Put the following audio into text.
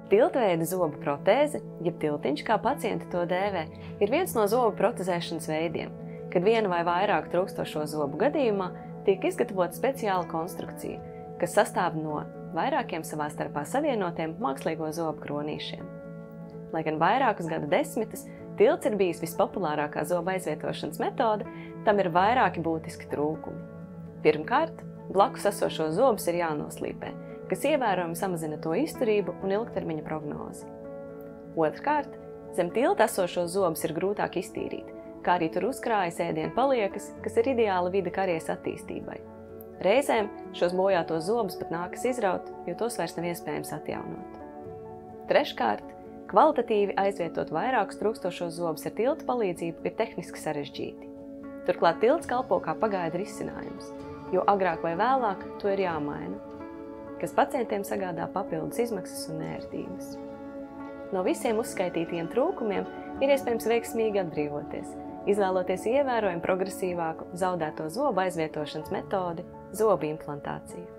Tiltveida zobu protēze, jeb tiltiņš, kā pacienti to dēvē, ir viens no zobu protezēšanas veidiem, kad viena vai vairāk trūkstošo zobu gadījumā tiek izgatavota speciāla konstrukcija, kas sastāv no vairākiem savā starpā savienotiem mākslīgo zobu kronīšiem. Lai gan vairākus gadu desmitus tilts ir bijis vispopulārākā zobu aizvietošanas metode, tam ir vairāki būtiski trūkumi. Pirmkārt, blakus esošo zobus ir jānoslīpē, kas ievērojami samazina to izturību un ilgtermiņa prognozi. Otrkārt, zem tilta esošos zobus ir grūtāk iztīrīt, kā arī tur uzkrājas ēdienu paliekas, kas ir ideāla vide karijas attīstībai. Reizēm šos bojātos zobus pat nākas izraut, jo tos vairs nav iespējams atjaunot. Treškārt, kvalitatīvi aizvietot vairākus trūkstošos zobus ar tilta palīdzību ir tehniski sarežģīti. Turklāt tilts kalpo kā pagaidu risinājums, jo agrāk vai vēlāk to ir jāmaina, kas pacientiem sagādā papildus izmaksas un ērtības. No visiem uzskaitītiem trūkumiem ir iespējams veiksmīgi atbrīvoties, izvēloties ievērojami progresīvāku zaudēto zobu aizvietošanas metodi – zobu implantāciju.